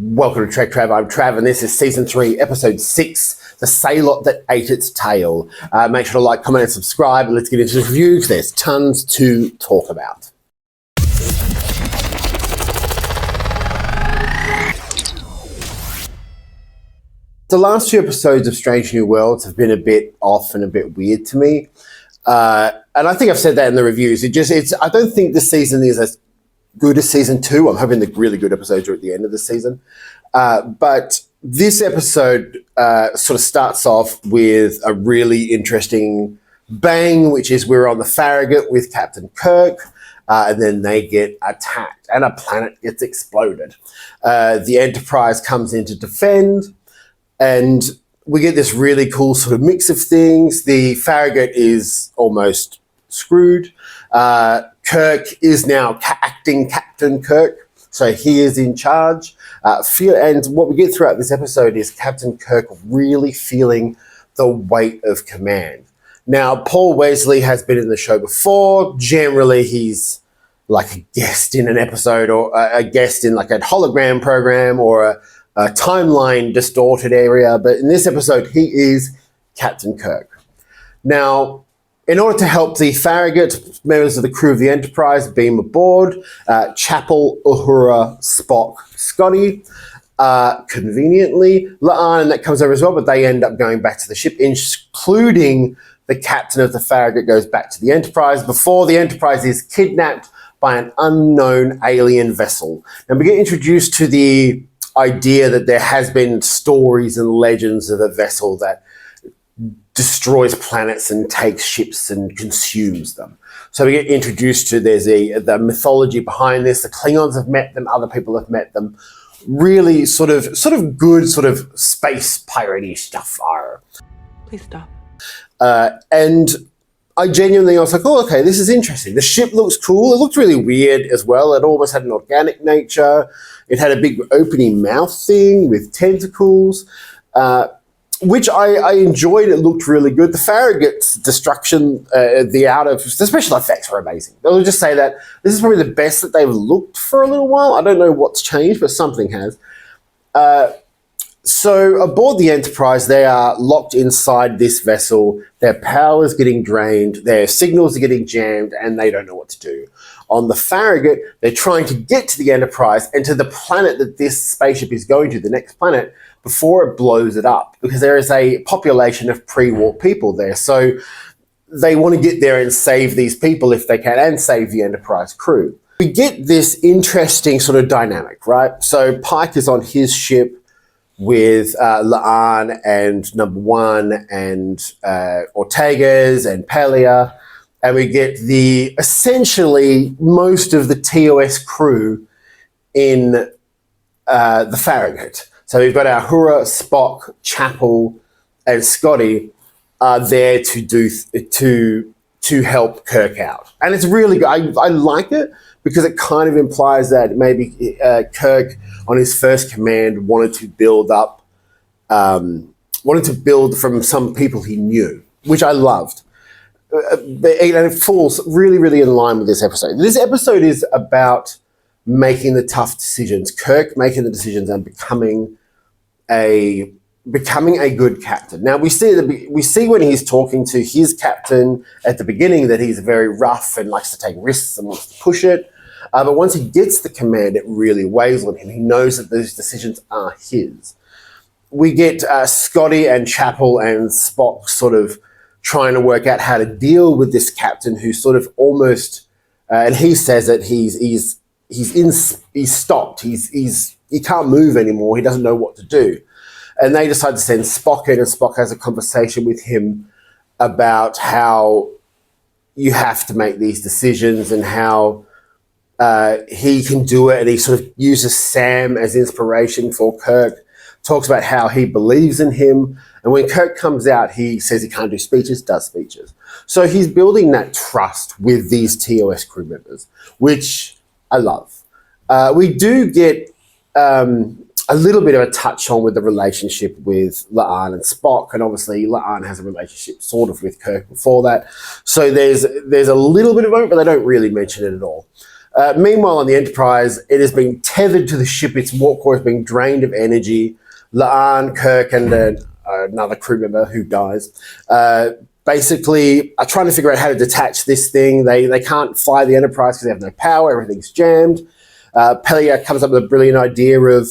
Welcome to TrekTrav. I'm Trav, and this is Season 3, Episode 6, The Sehlat That Ate Its Tail. Make sure to like, comment, and subscribe, and let's get into the review, because there's tons to talk about. The last few episodes of Strange New Worlds have been a bit off and a bit weird to me. And I think I've said that in the reviews. I don't think this season is as good as Season 2. I'm hoping the really good episodes are at the end of the season. But this episode sort of starts off with a really interesting bang, which is we're on the Farragut with Captain Kirk, and then they get attacked and a planet gets exploded. The Enterprise comes in to defend, and we get this really cool sort of mix of things. The Farragut is almost screwed. Kirk is now acting Captain Kirk, so he is in charge. And what we get throughout this episode is Captain Kirk really feeling the weight of command. Now, Paul Wesley has been in the show before. Generally, he's like a guest in an episode, or a guest in like a hologram program, or a timeline distorted area. But in this episode, he is Captain Kirk. Now, in order to help the Farragut, members of the crew of the Enterprise beam aboard. Chapel, Uhura, Spock, Scotty. Conveniently, La'an, that comes over as well, but they end up going back to the ship, including the captain of the Farragut goes back to the Enterprise before the Enterprise is kidnapped by an unknown alien vessel. And we get introduced to the idea that there has been stories and legends of a vessel that destroys planets and takes ships and consumes them. So we get introduced to the mythology behind this. The Klingons have met them, other people have met them. Really sort of good sort of space piratey stuff. Please stop. And I genuinely was like, oh, okay, this is interesting. The ship looks cool. It looked really weird as well. It almost had an organic nature. It had a big opening mouth thing with tentacles. Which I enjoyed. It looked really good. The Farragut's destruction, the special effects were amazing. I'll just say that this is probably the best that they've looked for a little while. I don't know what's changed, but something has. So aboard the Enterprise, they are locked inside this vessel. Their power is getting drained. Their signals are getting jammed, and they don't know what to do. On the Farragut, they're trying to get to the Enterprise and to the planet that this spaceship is going to, the next planet, before it blows it up, because there is a population of pre-war people there. So they want to get there and save these people if they can, and save the Enterprise crew. We get this interesting sort of dynamic, right? So Pike is on his ship with La'an and Number One and Ortegas and Pelia, and we get essentially most of the TOS crew in the Farragut. So we've got our Uhura, Spock, Chapel, and Scotty are there to help Kirk out, and it's really good. I like it because it kind of implies that maybe Kirk, on his first command, wanted to build from some people he knew, which I loved. And it falls really, really in line with this episode. This episode is about making the tough decisions. Kirk making the decisions and becoming a good captain. Now we see when he's talking to his captain at the beginning that he's very rough and likes to take risks and wants to push it. But once he gets the command, it really weighs on him. He knows that those decisions are his. We get Scotty and Chapel and Spock sort of trying to work out how to deal with this captain who sort of almost, and he says that he's stopped. He can't move anymore. He doesn't know what to do. And they decide to send Spock in, and Spock has a conversation with him about how you have to make these decisions and how he can do it. And he sort of uses Sam as inspiration for Kirk, talks about how he believes in him. And when Kirk comes out, he says he can't do speeches, does speeches. So he's building that trust with these TOS crew members, which I love. We do get a little bit of a touch on with the relationship with La'an and Spock, and obviously La'an has a relationship sort of with Kirk before that. So there's a little bit of it, but they don't really mention it at all. Meanwhile, on the Enterprise, it has been tethered to the ship. Its warp core has been drained of energy. La'an, Kirk, and another crew member who dies basically are trying to figure out how to detach this thing. They can't fly the Enterprise because they have no power. Everything's jammed. Pelia comes up with a brilliant idea of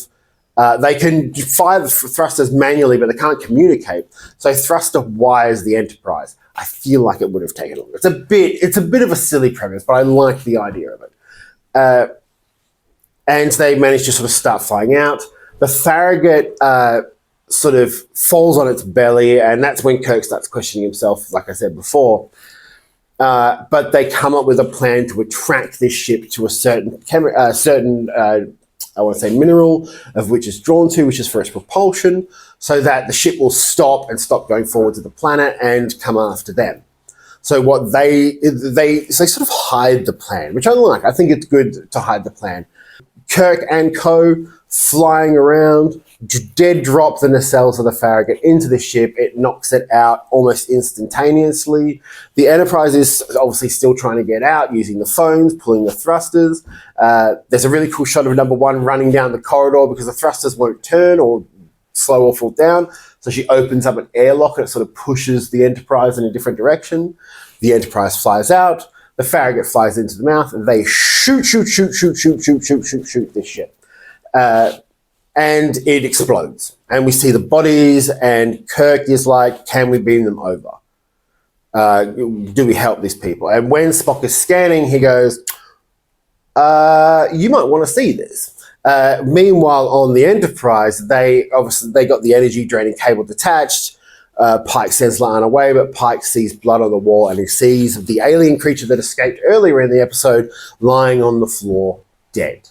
they can fire the thrusters manually, but they can't communicate. So thruster wires the Enterprise. I feel like it would have taken longer. It's a bit of a silly premise, but I like the idea of it. And they manage to sort of start flying out. The Farragut sort of falls on its belly, and that's when Kirk starts questioning himself, like I said before. But they come up with a plan to attract this ship to a certain I want to say mineral of which it's drawn to, which is for its propulsion, so that the ship will stop going forward to the planet and come after them. So what they sort of hide the plan, which I like. I think it's good to hide the plan. Kirk and co flying around, dead drop the nacelles of the Farragut into the ship. It knocks it out almost instantaneously. The Enterprise is obviously still trying to get out using the phones, pulling the thrusters. There's a really cool shot of number one running down the corridor because the thrusters won't turn or slow or fall down. So she opens up an airlock and it sort of pushes the Enterprise in a different direction. The Enterprise flies out. The Farragut flies into the mouth and they shoot this ship. And it explodes. And we see the bodies and Kirk is like, can we beam them over? Do we help these people? And when Spock is scanning, he goes, you might want to see this. Meanwhile, on the Enterprise, they got the energy draining cable detached. Pike sends La'an away, but Pike sees blood on the wall and he sees the alien creature that escaped earlier in the episode lying on the floor, dead.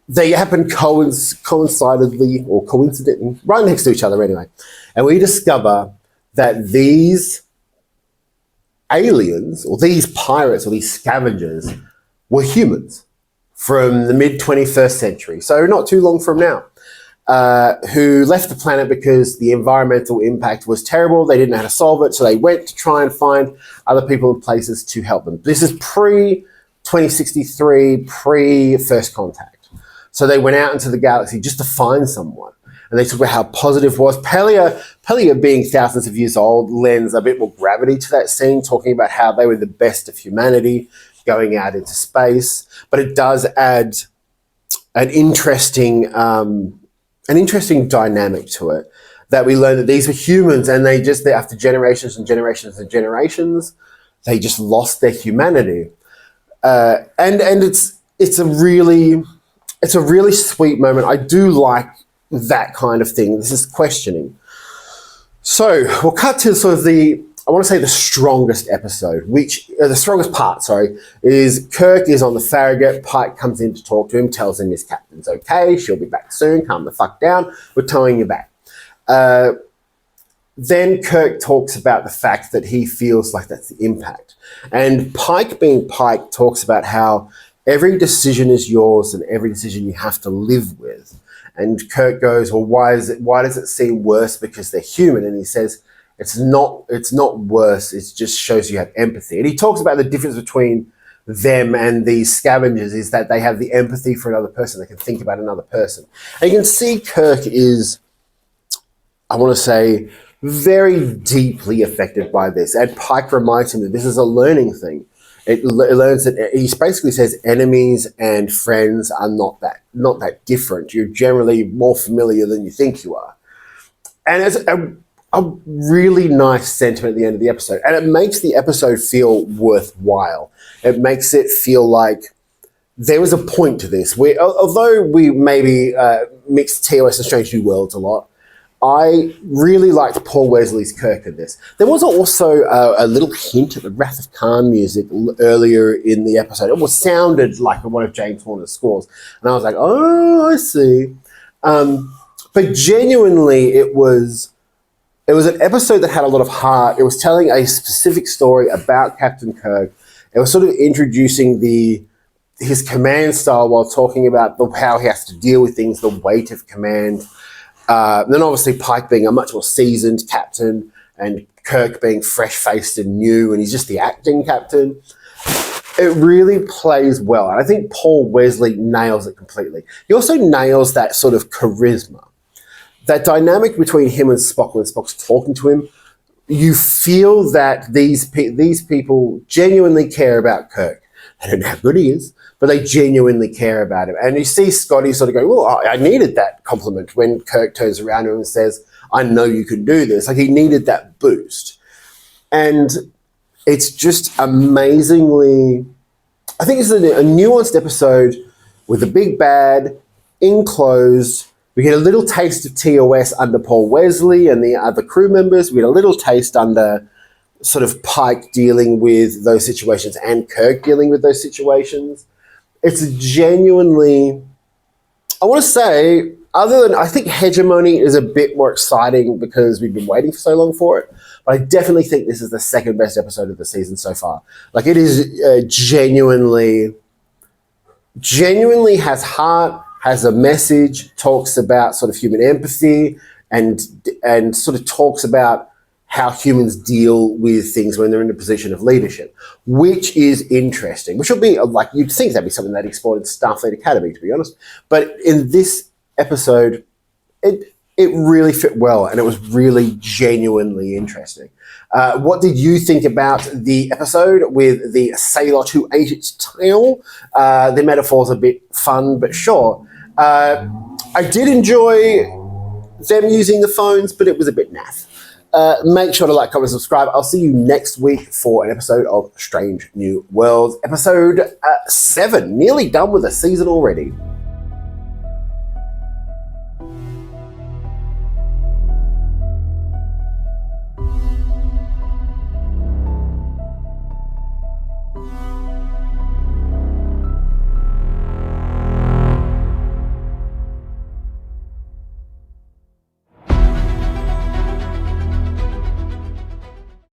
They happen coincidentally, right next to each other anyway. And we discover that these aliens, or these pirates, or these scavengers, were humans from the mid-21st century, so not too long from now, who left the planet because the environmental impact was terrible. They didn't know how to solve it, so they went to try and find other people and places to help them. This is pre-2063, pre-First Contact. So they went out into the galaxy just to find someone. And they talk about how positive was. Pelia being thousands of years old lends a bit more gravity to that scene, talking about how they were the best of humanity going out into space. But it does add an interesting dynamic to it, that we learn that these were humans and they after generations and generations and generations, they just lost their humanity. And it's a really sweet moment. I do like that kind of thing. This is questioning. So we'll cut to sort of the strongest episode, the strongest part, is Kirk is on the Farragut. Pike comes in to talk to him, tells him his captain's okay, she'll be back soon, calm the fuck down, we're towing you back. Then Kirk talks about the fact that he feels like that's the impact. And Pike, being Pike, talks about how every decision is yours and every decision you have to live with. And Kirk goes, well, why does it seem worse because they're human? And he says, it's not worse, it just shows you have empathy. And he talks about the difference between them and these scavengers is that they have the empathy for another person. They can think about another person. And you can see Kirk is, I want to say, very deeply affected by this. And Pike reminds him that this is a learning thing. It learns that he basically says enemies and friends are not that different. You're generally more familiar than you think you are. And it's a really nice sentiment at the end of the episode. And it makes the episode feel worthwhile. It makes it feel like there was a point to this. Although we maybe mix TOS and Strange New Worlds a lot, I really liked Paul Wesley's Kirk in this. There was also a little hint at the Wrath of Khan music earlier in the episode. It sounded like one of James Horner's scores. And I was like, oh, I see. But genuinely, it was an episode that had a lot of heart. It was telling a specific story about Captain Kirk. It was sort of introducing his command style while talking about how he has to deal with things, the weight of command. Then obviously Pike being a much more seasoned captain and Kirk being fresh-faced and new, and he's just the acting captain. It really plays well. And I think Paul Wesley nails it completely. He also nails that sort of charisma. That dynamic between him and Spock when Spock's talking to him, you feel that these people genuinely care about Kirk. They don't know how good he is, but they genuinely care about him. And you see Scotty sort of go, well, I needed that compliment when Kirk turns around to him and says, I know you can do this. Like, he needed that boost. And it's just amazingly, I think it's a nuanced episode with a big bad, enclosed. We get a little taste of TOS under Paul Wesley and the other crew members. We get a little taste under sort of Pike dealing with those situations and Kirk dealing with those situations. It's genuinely, I want to say, other than, I think Hegemony is a bit more exciting because we've been waiting for so long for it. But I definitely think this is the second best episode of the season so far. Like, it is genuinely has heart, has a message, talks about sort of human empathy, and sort of talks about how humans deal with things when they're in a position of leadership, which is interesting, which will be, like, you'd think that'd be something they'd explored in Starfleet Academy, to be honest. But in this episode, it really fit well, and it was really genuinely interesting. What did you think about the episode with the Sehlat Who Ate its tail? The metaphor's a bit fun, but sure. I did enjoy them using the phones, but it was a bit naff. Make sure to like, comment, subscribe. I'll see you next week for an episode of Strange New Worlds, episode 7. Nearly done with the season already.